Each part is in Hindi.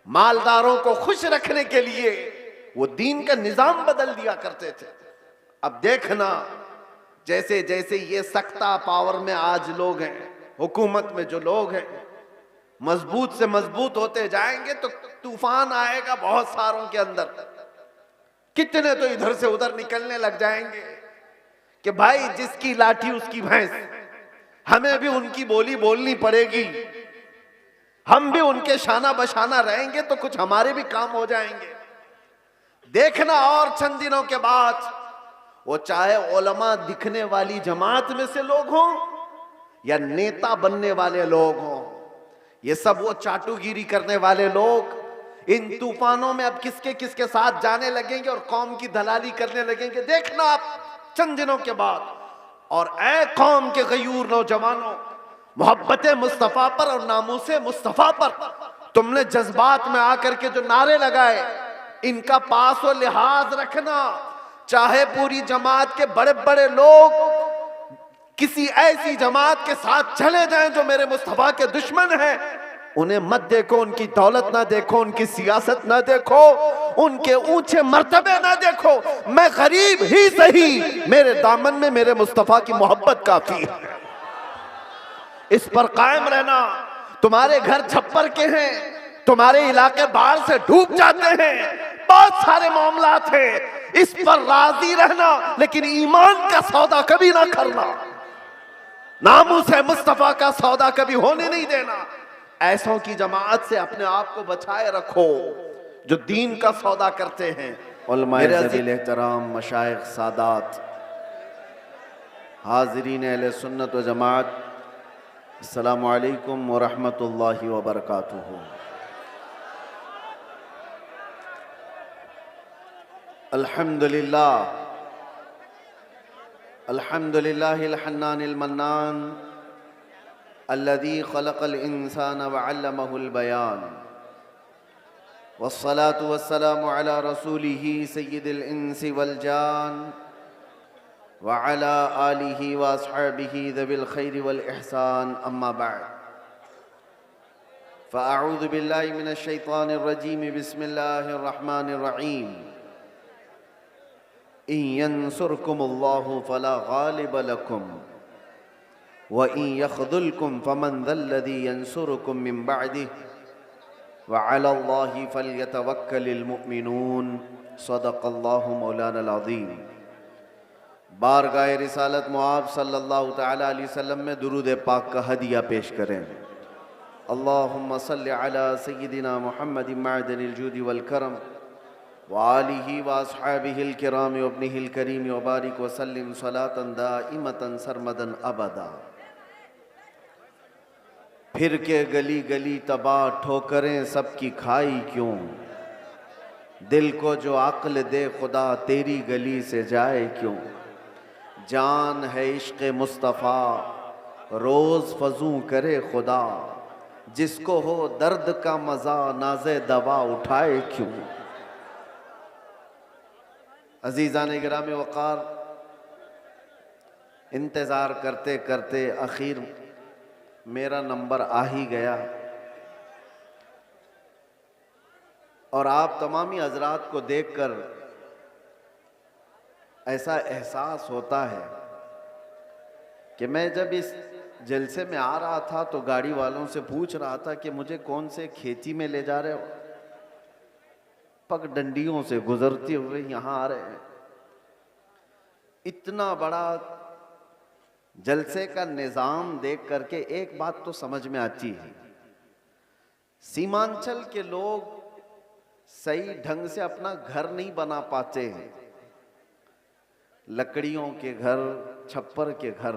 मालदारों को खुश रखने के लिए वो दीन का निजाम बदल दिया करते थे। अब देखना जैसे जैसे ये सख्ता पावर में आज लोग हैं, हुकूमत में जो लोग हैं, मजबूत से मजबूत होते जाएंगे तो तूफान आएगा बहुत सारों के अंदर। कितने तो इधर से उधर निकलने लग जाएंगे कि भाई जिसकी लाठी उसकी भैंस, हमें भी उनकी बोली बोलनी पड़ेगी, हम भी उनके शाना बशाना रहेंगे तो कुछ हमारे भी काम हो जाएंगे। देखना और चंद दिनों के बाद वो चाहे उलमा दिखने वाली जमात में से लोग हों या नेता बनने वाले लोग हों, ये सब वो चाटुगिरी करने वाले लोग इन तूफानों में अब किसके किसके साथ जाने लगेंगे और कौम की दलाली करने लगेंगे। देखना आप चंद दिनों के बाद। और ऐ कौम के गयूर नौजवानों, मोहब्बत मुस्तफा पर और नामूसे मुस्तफा पर तुमने जज्बात में आकर के जो नारे लगाए, इनका पास और लिहाज रखना। चाहे पूरी जमात के बड़े बड़े लोग किसी ऐसी जमात के साथ चले जाएं जो मेरे मुस्तफा के दुश्मन हैं, उन्हें मत देखो, उनकी दौलत ना देखो, उनकी सियासत ना देखो, उनके ऊंचे मर्तबे ना देखो। मैं गरीब ही सही, मेरे दामन में मेरे मुस्तफा की मोहब्बत काफी है। इस पर कायम रहना। तुम्हारे घर छप्पर के हैं, तुम्हारे इलाके बाढ़ से डूब जाते हैं, बहुत सारे मामलात हैं, इस पर राजी रहना, लेकिन ईमान का सौदा कभी ना करना, नामूस है मुस्तफा का सौदा कभी होने नहीं देना। ऐसों की जमात से अपने आप को बचाए रखो जो दीन का सौदा करते हैं। उलमाए ज़बील एहतराम, मशाइख, सादात, हाज़रीन अहले सुन्नत व जमात, अस्सलामु अलैकुम व रहमतुल्लाहि व बरकातुहू। अल्हम्दुलिल्लाह अल्हम्दुलिल्लाहिल हन्नानिल मन्नान अल्लज़ी खलक़ल इंसान व अल्लमहुल बयान वस्सलातु वस्सलामु अला रसूलिही सय्यिदिल इंसी वल जान व अला आलिही व अस्हाबिही ज़विल खैरि वल इहसान, अम्मा बअद। फ़अऊज़ु बिल्लाहि मिनश शैतानिर रजीम, बिस्मिल्लाहिर रहमानिर रहीम। इन यंसुरकुमुल्लाहु फला गालिब लकुम व इन यख़ज़ुलकुम फमन ज़ल्लज़ी यंसुरुकुम मिन बअदिह व अलल्लाहि फ़ल्यतवक्कलिल मुमिनून। सदक़ल्लाहु मौलानल अज़ीम। बारगाह रिसालत मुआब सल्लल्लाहु तआला अलैहि वसल्लम में दुरूद पाक का हदिया पेश करें। अल्लाहुम्मा सल्लि अला सय्यिदिना मुहम्मदिन मअदनिल जूदि वल करम व आलिही व अस्हाबिहिल किराम व इब्निहिल करीम व बारिक व सल्लिम सलातन दाइमतन सरमदन अबदा। फिर के गली गली तबाह ठोकरें सबकी खाई क्यों, दिल को जो अक्ल दे खुदा तेरी गली से जाए क्यों। जान है इश्क़ मुस्तफ़ा रोज़ फजू करे खुदा, जिसको हो दर्द का मज़ा नाज़े दवा उठाए क्यों। अज़ीज़ान गिराम वक़ार, इंतज़ार करते करते आखिर मेरा नंबर आ ही गया और आप तमामी हज़रात को देखकर ऐसा एहसास होता है कि मैं जब इस जलसे में आ रहा था तो गाड़ी वालों से पूछ रहा था कि मुझे कौन से खेती में ले जा रहे हो। पगडंडियों से गुजरते हुए यहाँ आ रहे हैं। इतना बड़ा जलसे का निज़ाम देख करके एक बात तो समझ में आती है, सीमांचल के लोग सही ढंग से अपना घर नहीं बना पाते हैं। लकड़ियों के घर, छप्पर के घर,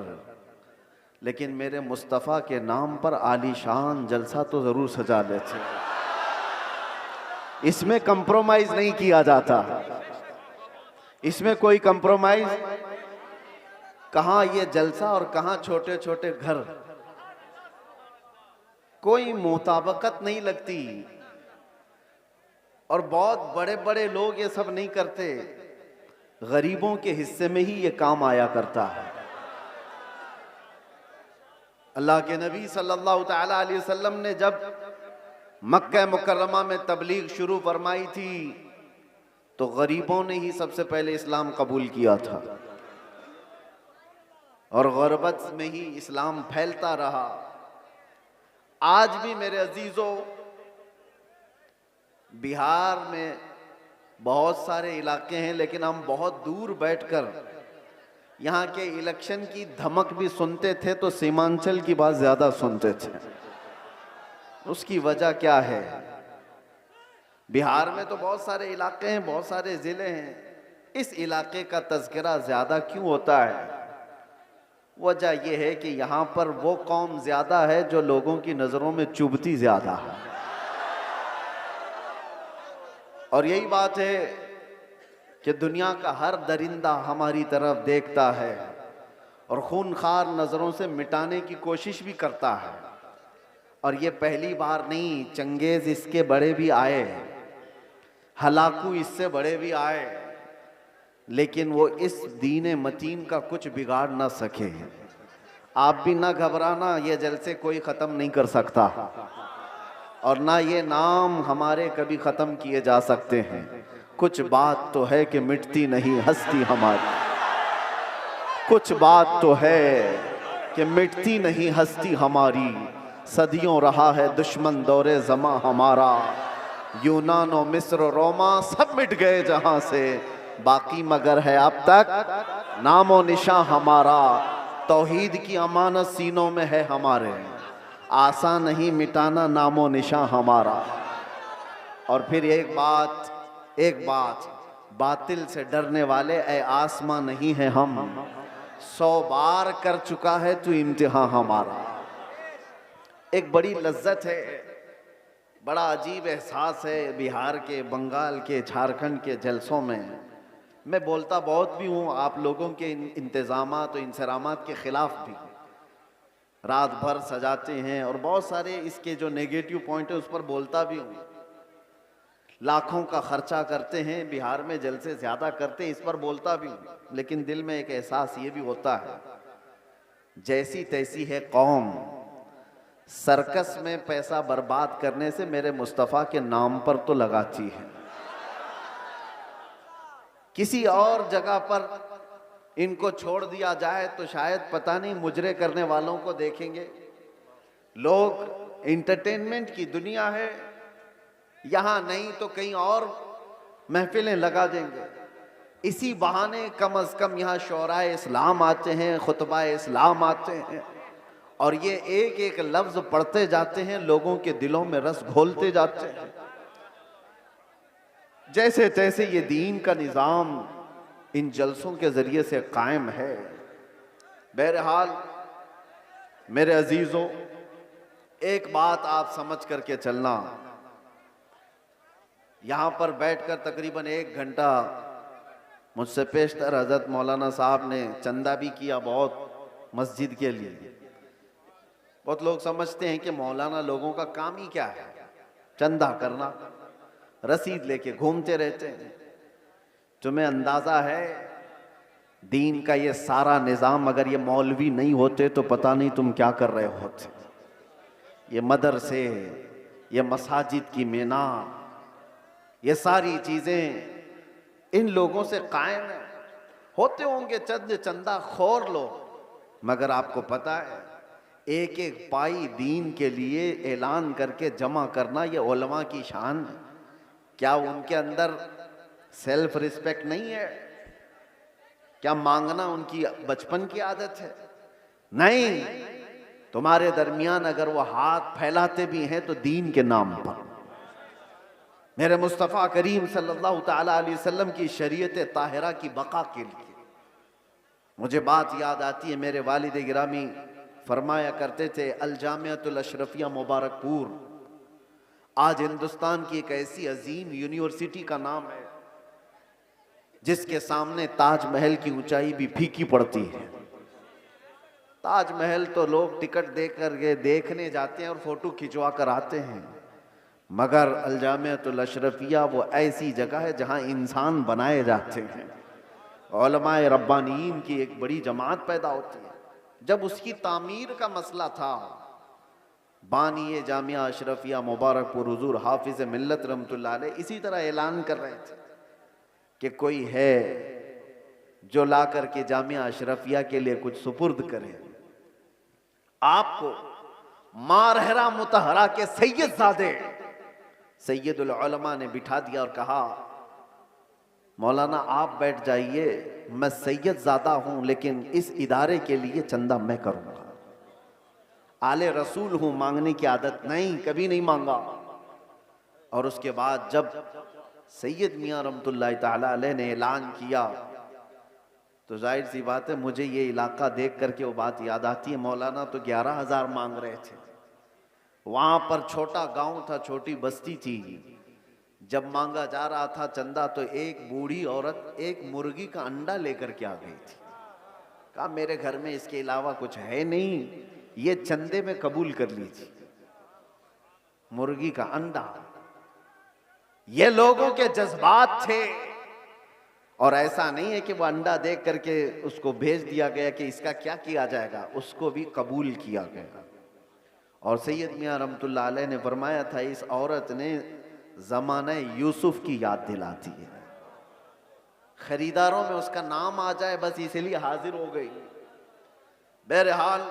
लेकिन मेरे मुस्तफ़ा के नाम पर आलीशान जलसा तो ज़रूर सजा लेते। इसमें कंप्रोमाइज़ नहीं किया जाता, इसमें कोई कंप्रोमाइज़, कहाँ ये जलसा और कहाँ छोटे छोटे घर, कोई मुताबकत नहीं लगती। और बहुत बड़े बड़े लोग ये सब नहीं करते, गरीबों के हिस्से में ही ये काम आया करता है। अल्लाह के नबी सल्लल्लाहु तआला अलैहि वसल्लम ने जब मक्का मुकर्रमा में तबलीग शुरू फरमाई थी तो गरीबों ने ही सबसे पहले इस्लाम कबूल किया था और गुरबत में ही इस्लाम फैलता रहा। आज भी मेरे अजीजों, बिहार में बहुत सारे इलाके हैं, लेकिन हम बहुत दूर बैठकर यहाँ के इलेक्शन की धमक भी सुनते थे तो सीमांचल की बात ज्यादा सुनते थे। उसकी वजह क्या है? बिहार में तो बहुत सारे इलाके हैं, बहुत सारे जिले हैं, इस इलाके का तज़किरा ज्यादा क्यों होता है? वजह यह है कि यहाँ पर वो कौम ज्यादा है जो लोगों की नजरों में चुभती ज्यादा है। और यही बात है कि दुनिया का हर दरिंदा हमारी तरफ देखता है और खूनखार नजरों से मिटाने की कोशिश भी करता है। और ये पहली बार नहीं, चंगेज इसके बड़े भी आए, हलाकू इससे बड़े भी आए, लेकिन वो इस दीन मतीन का कुछ बिगाड़ ना सके। आप भी ना घबराना, ये जलसे कोई ख़त्म नहीं कर सकता और ना ये नाम हमारे कभी ख़त्म किए जा सकते हैं। कुछ बात तो है कि मिटती नहीं हस्ती हमारी, कुछ बात तो है कि मिटती नहीं हस्ती हमारी। सदियों रहा है दुश्मन दौरे ज़मा हमारा, यूनान और मिस्र रोमा सब मिट गए जहां से, बाकी मगर है अब तक नामो निशां हमारा। तौहीद की अमानत सीनों में है हमारे, आसान नहीं मिटाना नामो निशां हमारा। और फिर एक बात, बातिल से डरने वाले ए आसमां नहीं है हम, 100 बार कर चुका है तू इम्तिहान हमारा। एक बड़ी लज्जत है, बड़ा अजीब एहसास है बिहार के, बंगाल के, झारखंड के जलसों में। मैं बोलता बहुत भी हूँ, आप लोगों के इंतज़ामात और इंसरामात के ख़िलाफ़ भी, रात भर सजाते हैं और बहुत सारे इसके जो नेगेटिव पॉइंट है उस पर बोलता भी हूँ। लाखों का खर्चा करते हैं बिहार में, जलसे ज़्यादा करते हैं, इस पर बोलता भी हूँ। लेकिन दिल में एक एहसास ये भी होता है, जैसी तैसी है कौम, सर्कस में पैसा बर्बाद करने से मेरे मुस्तफ़ा के नाम पर तो लगाती है। किसी और जगह पर इनको छोड़ दिया जाए तो शायद पता नहीं मुजरे करने वालों को देखेंगे लोग। इंटरटेनमेंट की दुनिया है, यहाँ नहीं तो कहीं और महफिलें लगा देंगे। इसी बहाने कम अज कम यहाँ शोराए इस्लाम आते हैं, खुतबा इस्लाम आते हैं और ये एक एक लफ्ज पढ़ते जाते हैं, लोगों के दिलों में रस घोलते जाते हैं। जैसे तैसे ये दीन का निज़ाम इन जलसों के ज़रिए से कायम है। बहरहाल मेरे अजीज़ों, एक बात आप समझ करके चलना, यहाँ पर बैठकर तकरीबन 1 घंटा मुझसे पेशतर हज़रत मौलाना साहब ने चंदा भी किया बहुत मस्जिद के लिए। बहुत लोग समझते हैं कि मौलाना लोगों का काम ही क्या है, चंदा करना, रसीद लेके घूमते रहते हैं। तुम्हें अंदाजा है दीन का ये सारा निज़ाम अगर ये मौलवी नहीं होते तो पता नहीं तुम क्या कर रहे होते। ये मदरसे, ये मसाजिद की मीनार, ये सारी चीज़ें इन लोगों से कायम है। होते होंगे चंद चंदा खोर लोग, मगर आपको पता है एक एक पाई दीन के लिए ऐलान करके जमा करना ये उलमा की शान है। क्या उनके अंदर सेल्फ रिस्पेक्ट नहीं है? क्या मांगना उनकी बचपन की आदत है? नहीं, तुम्हारे दरमियान अगर वो हाथ फैलाते भी हैं तो दीन के नाम पर। मेरे मुस्तफ़ा करीम सल्लल्लाहु ताला अलैहि वसल्लम की शरीयत ताहिरा की बका के लिए मुझे बात याद आती है। मेरे वालिद गिरामी फरमाया करते थे, अल जामिअतुल अशरफिया मुबारकपुर आज हिंदुस्तान की एक ऐसी अजीम यूनिवर्सिटी का नाम है जिसके सामने ताजमहल की ऊंचाई भी फीकी पड़ती है। ताजमहल तो लोग टिकट देकर के देखने जाते हैं और फोटो खिंचवा कर आते हैं, मगर अल जामिअतुल अशरफिया वो ऐसी जगह है जहां इंसान बनाए जाते हैं। उलमाए रब्बानीन की एक बड़ी जमात पैदा होती है। जब उसकी तामीर का मसला था, बानी जामिया अशरफिया मुबारकपुर हुजूर हाफिज मिल्लत रहमतुल्लाह अलैह इसी तरह ऐलान कर रहे थे कि कोई है जो ला करके जामिया अशरफिया के लिए कुछ सुपुर्द करे। आपको मारहरा मुतहरा के सैयदजादे सैयदुल उलमा ने बिठा दिया और कहा, मौलाना आप बैठ जाइए, मैं सैयदजादा हूं लेकिन इस इदारे के लिए चंदा मैं करूंगा। आले रसूल हूं, मांगने की आदत नहीं, कभी नहीं मांगा। और उसके बाद जब सैयद मियां रहमतुल्लाह ताला अलैह ने ऐलान किया तो जाहिर सी बात है मुझे ये इलाका देख करके वो बात याद आती है, मौलाना तो 11,000 मांग रहे थे। वहां पर छोटा गांव था, छोटी बस्ती थी। जब मांगा जा रहा था चंदा तो एक बूढ़ी औरत एक मुर्गी का अंडा लेकर के आ गई थी। कहा मेरे घर में इसके अलावा कुछ है नहीं, ये चंदे में कबूल कर लीजिए। मुर्गी का अंडा, ये लोगों के जज्बात थे। और ऐसा नहीं है कि वो अंडा देख करके उसको भेज दिया गया कि इसका क्या किया जाएगा, उसको भी कबूल किया गया। और सैयद मियां रहमतुल्लाह अलैह ने फरमाया था इस औरत ने ज़माने यूसुफ की याद दिलाती है, खरीदारों में उसका नाम आ जाए बस इसलिए हाजिर हो गई। बहरहाल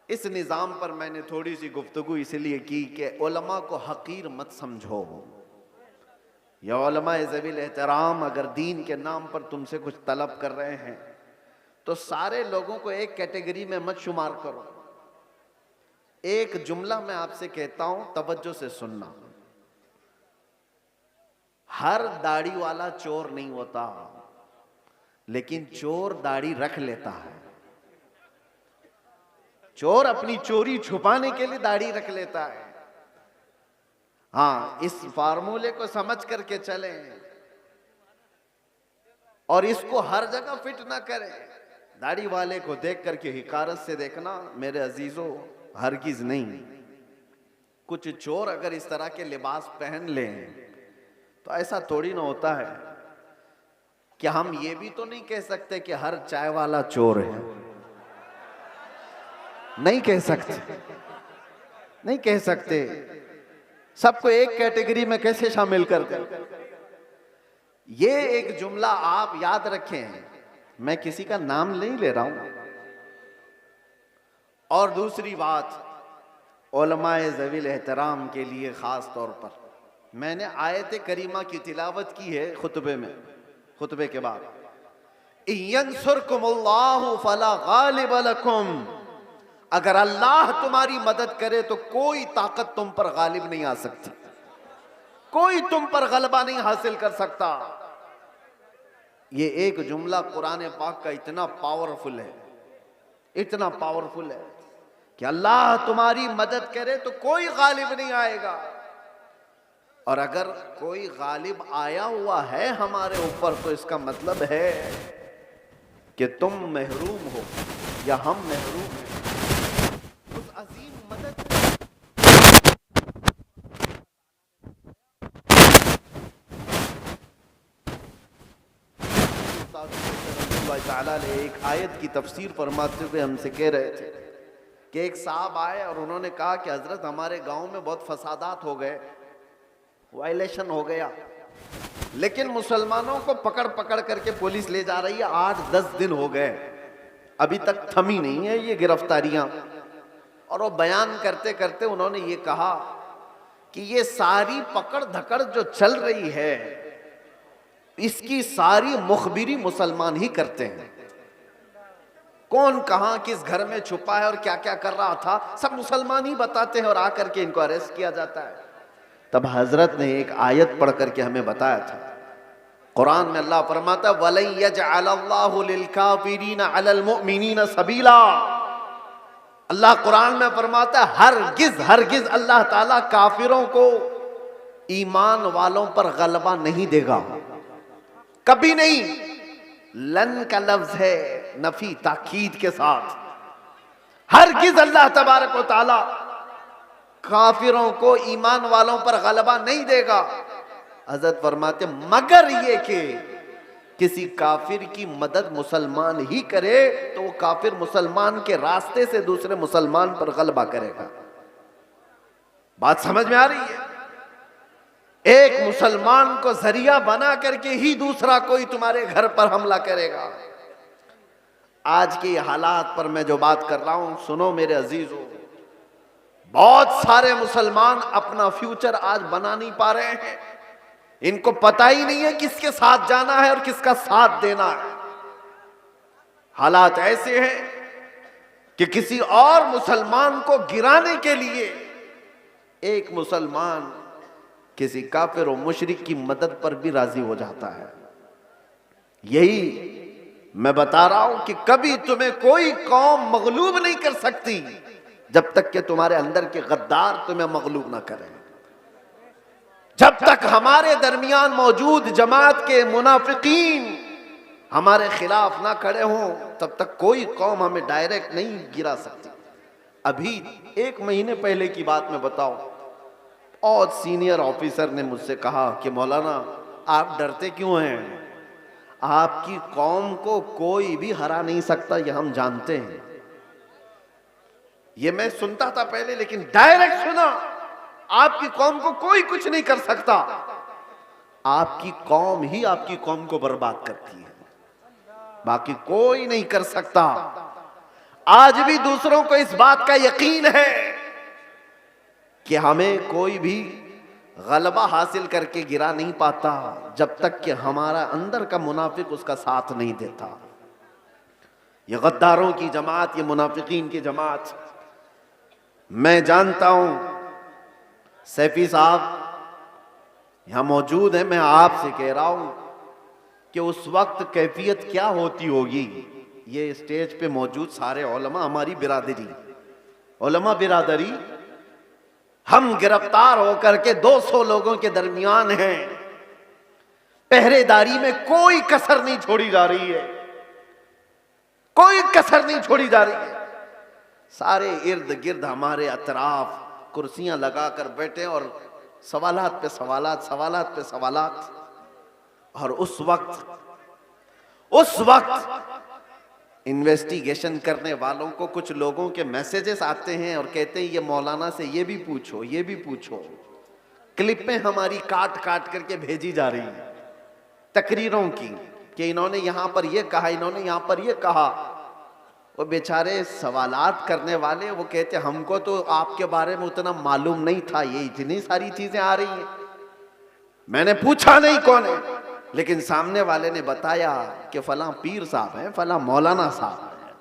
इस निज़ाम पर मैंने थोड़ी सी गुफ्तगू इसलिए की कि उलमा को हकीर मत समझो। या उलमा ज़वील एहतराम अगर दीन के नाम पर तुमसे कुछ तलब कर रहे हैं तो सारे लोगों को एक कैटेगरी में मत शुमार करो। एक जुमला मैं आपसे कहता हूं, तवज्जो से सुनना। हर दाढ़ी वाला चोर नहीं होता, लेकिन चोर दाढ़ी रख लेता है। चोर अपनी चोरी छुपाने के लिए दाढ़ी रख लेता है। हाँ, इस फार्मूले को समझ करके चलें और इसको हर जगह फिट ना करें। दाढ़ी वाले को देख करके हिकारत से देखना मेरे अजीजों, हरगिज नहीं। कुछ चोर अगर इस तरह के लिबास पहन लें तो ऐसा थोड़ी ना होता है कि हम ये भी तो नहीं कह सकते कि हर चाय वाला चोर है। नहीं कह सकते, नहीं कह सकते। सबको एक कैटेगरी में कैसे शामिल कर दें? ये एक जुमला आप याद रखें, मैं किसी का नाम नहीं ले रहा हूं। और दूसरी बात, उलमाए ज़वील एहतराम के लिए खास तौर पर मैंने आयत करीमा की तिलावत की है खुतबे में, खुतबे के बाद, यंसुरकुमुल्लाहु फला गालिब लकुम, अगर अल्लाह तुम्हारी मदद करे तो कोई ताकत तुम पर गालिब नहीं आ सकती, कोई तुम पर गलबा नहीं हासिल कर सकता। ये एक जुमला कुरान पाक का इतना पावरफुल है, इतना पावरफुल है कि अल्लाह तुम्हारी मदद करे तो कोई गालिब नहीं आएगा। और अगर कोई गालिब आया हुआ है हमारे ऊपर तो इसका मतलब है कि तुम महरूम हो या हम महरूम हैं उस अजीम मदद से। एक आयत की तफसीर फरमाते हुए हमसे कह रहे थे कि एक साहब आए और उन्होंने कहा कि हजरत हमारे गांव में बहुत फसादात हो गए, वायलेशन हो गया, लेकिन मुसलमानों को पकड़ पकड़ करके पुलिस ले जा रही है, 8-10 दिन हो गए, अभी तक थमी नहीं है ये गिरफ्तारियां। और वो बयान करते करते उन्होंने ये कहा कि ये सारी पकड़ धकड़ जो चल रही है इसकी सारी मुखबिरी मुसलमान ही करते हैं। कौन कहां किस घर में छुपा है और क्या क्या कर रहा था सब मुसलमान ही बताते हैं और आकर के इनको अरेस्ट किया जाता है। तब हजरत ने एक आयत पढ़ करके हमें बताया था, कुरान में अल्लाह फरमाता वलन यजअलल्लाहु लिलकाफिरीन अलल मुमिनीन सबीला। अल्लाह कुरान में फरमाता हरगिज हरगिज अल्लाह ताला काफिरों को ईमान वालों पर गलबा नहीं देगा, कभी नहीं। लन का लफ्ज है नफी ताकीद के साथ, हरगिज अल्लाह तबारक व तआला काफिरों को ईमान वालों पर गलबा नहीं देगा। हजरत फरमाते मगर ये कि किसी काफिर की मदद मुसलमान ही करे तो वो काफिर मुसलमान के रास्ते से दूसरे मुसलमान पर गलबा करेगा। बात समझ में आ रही है? एक मुसलमान को जरिया बना करके ही दूसरा कोई तुम्हारे घर पर हमला करेगा। आज के हालात पर मैं जो बात कर रहा हूं, सुनो मेरे अजीजों, बहुत सारे मुसलमान अपना फ्यूचर आज बना नहीं पा रहे हैं। इनको पता ही नहीं है किसके साथ जाना है और किसका साथ देना है। हालात ऐसे हैं कि किसी और मुसलमान को गिराने के लिए एक मुसलमान किसी काफिर और मुशरिक की मदद पर भी राजी हो जाता है। यही मैं बता रहा हूं कि कभी तुम्हें कोई कौम मगलूब नहीं कर सकती जब तक कि तुम्हारे अंदर के गद्दार तुम्हें मगलूब ना करें। जब तक हमारे दरमियान मौजूद जमात के मुनाफिकीन हमारे खिलाफ ना खड़े हों, तब तक कोई कौम हमें डायरेक्ट नहीं गिरा सकती। अभी 1 महीने पहले की बात मैं बताऊं, और सीनियर ऑफिसर ने मुझसे कहा कि मौलाना आप डरते क्यों हैं? आपकी कौम को कोई भी हरा नहीं सकता, ये हम जानते हैं। ये मैं सुनता था पहले, लेकिन डायरेक्ट सुना, आपकी कौम को कोई कुछ नहीं कर सकता। आपकी कौम ही आपकी कौम को बर्बाद करती है, बाकी कोई नहीं कर सकता। आज भी दूसरों को इस बात का यकीन है कि हमें कोई भी गलबा हासिल करके गिरा नहीं पाता जब तक कि हमारा अंदर का मुनाफिक उसका साथ नहीं देता। ये गद्दारों की जमात, ये मुनाफिकीन की जमात, मैं जानता हूं सैफी साहब यहां मौजूद है, मैं आपसे कह रहा हूं कि उस वक्त कैफियत क्या होती होगी। ये स्टेज पे मौजूद सारे उलमा, हमारी बिरादरी, उलमा बिरादरी, हम गिरफ्तार होकर के 200 लोगों के दरमियान हैं। पहरेदारी में कोई कसर नहीं छोड़ी जा रही है, कोई कसर नहीं छोड़ी जा रही है। सारे इर्द गिर्द हमारे अतराफ कुर्सियां लगाकर बैठे और सवालात पे सवालात, सवालात पे सवालात। और उस वक्त इन्वेस्टिगेशन करने वालों को कुछ लोगों के मैसेजेस आते हैं और कहते हैं ये मौलाना से ये भी पूछो, ये भी पूछो। क्लिपें हमारी काट काट करके भेजी जा रही है तकरीरों की कि इन्होंने यहां पर ये कहा, इन्होंने यहां पर ये कहा। वो बेचारे सवालात करने वाले वो कहते हमको तो आपके बारे में उतना मालूम नहीं था, ये इतनी सारी चीजें आ रही हैं। मैंने पूछा नहीं कौन है, लेकिन सामने वाले ने बताया कि फलां पीर साहब हैं, फलां मौलाना साहब हैं।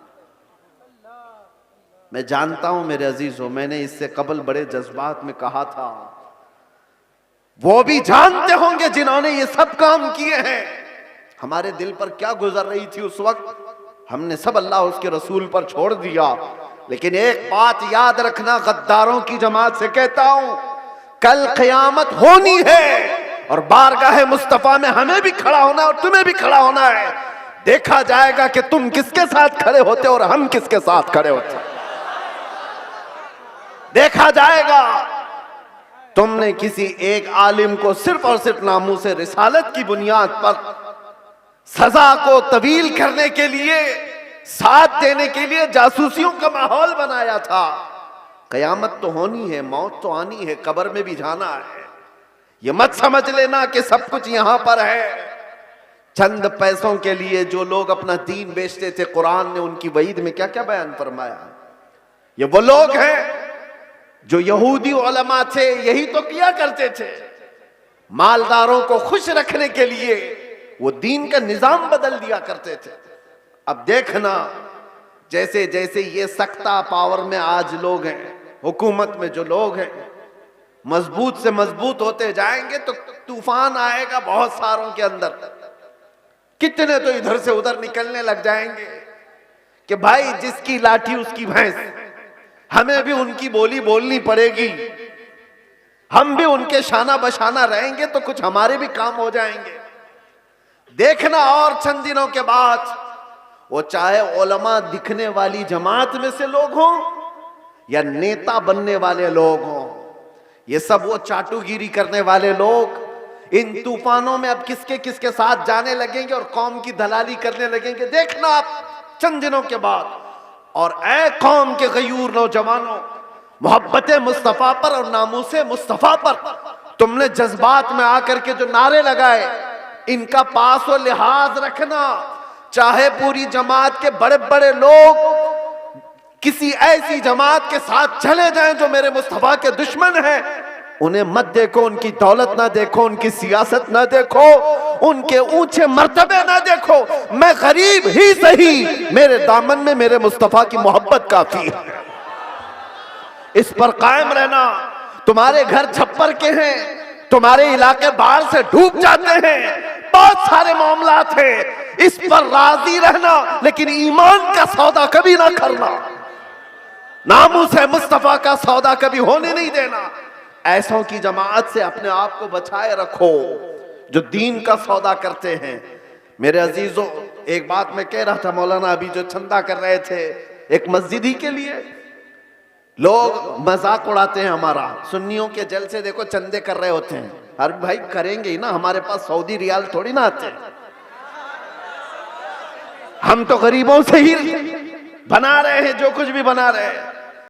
मैं जानता हूं मेरे अजीजों, मैंने इससे कबल बड़े जज्बात में कहा था, वो भी जानते होंगे जिन्होंने ये सब काम किए हैं हमारे दिल पर क्या गुजर रही थी उस वक्त। हमने सब अल्लाह उसके रसूल पर छोड़ दिया। लेकिन एक बात याद रखना, गद्दारों की जमात से कहता हूं, कल क़यामत होनी है और बारगाह मुस्तफा में हमें भी खड़ा होना है और तुम्हें भी खड़ा होना है। देखा जाएगा कि तुम किसके साथ खड़े होते और हम किसके साथ खड़े होते। देखा जाएगा तुमने किसी एक आलिम को सिर्फ और सिर्फ नामूस रिसालत की बुनियाद पर सजा को तवील करने के लिए, साथ देने के लिए जासूसियों का माहौल बनाया था। कयामत तो होनी है, मौत तो आनी है, कब्र में भी जाना है। ये मत समझ लेना कि सब कुछ यहां पर है। चंद पैसों के लिए जो लोग अपना दीन बेचते थे, कुरान ने उनकी वईद में क्या क्या बयान फरमाया। ये वो लोग हैं जो यहूदी उलमा थे, यही तो किया करते थे। मालदारों को खुश रखने के लिए वो दीन का निजाम बदल दिया करते थे। अब देखना जैसे जैसे ये सख्ता पावर में आज लोग हैं, हुकूमत में जो लोग हैं, मजबूत से मजबूत होते जाएंगे तो तूफान आएगा बहुत सारों के अंदर। कितने तो इधर से उधर निकलने लग जाएंगे कि भाई जिसकी लाठी उसकी भैंस, हमें भी उनकी बोली बोलनी पड़ेगी, हम भी उनके शाना बशाना रहेंगे तो कुछ हमारे भी काम हो जाएंगे। देखना और चंद दिनों के बाद वो चाहे उलमा दिखने वाली जमात में से लोग हों या नेता बनने वाले लोग हों, ये सब वो चाटुगिरी करने वाले लोग इन तूफानों में अब किसके किसके साथ जाने लगेंगे और कौम की दलाली करने लगेंगे। देखना आप चंद दिनों के बाद। और ऐ कौम के गयूर नौजवानों, मोहब्बत मुस्तफा पर और नामूसे मुस्तफा पर तुमने जज्बात में आकर के जो नारे लगाए, इनका पास व लिहाज रखना। चाहे पूरी जमात के बड़े बड़े लोग किसी ऐसी जमात के साथ चले जाएं जो मेरे मुस्तफा के दुश्मन हैं, उन्हें मत देखो, उनकी दौलत ना देखो, उनकी सियासत ना देखो, उनके ऊंचे मर्तबे ना देखो। मैं गरीब ही सही, मेरे दामन में मेरे मुस्तफा की मोहब्बत काफी है। इस पर कायम रहना। तुम्हारे घर छप्पर के हैं, तुम्हारे इलाके बाढ़ से डूब जाते हैं, बहुत सारे मामलात हैं, इस पर राजी रहना, लेकिन ईमान का सौदा कभी ना करना, नामूस है मुस्तफा का सौदा कभी होने नहीं देना। ऐसों की जमात से अपने आप को बचाए रखो जो दीन का सौदा करते हैं। मेरे अजीजों, एक बात मैं कह रहा था, मौलाना अभी जो चंदा कर रहे थे एक मस्जिद ही के लिए, लोग मजाक उड़ाते हैं हमारा। सुन्नियों के जलसे देखो चंदे कर रहे होते हैं, हर भाई करेंगे ही ना, हमारे पास सऊदी रियाल थोड़ी ना आते, हम तो गरीबों से ही बना रहे हैं जो कुछ भी बना रहे हैं।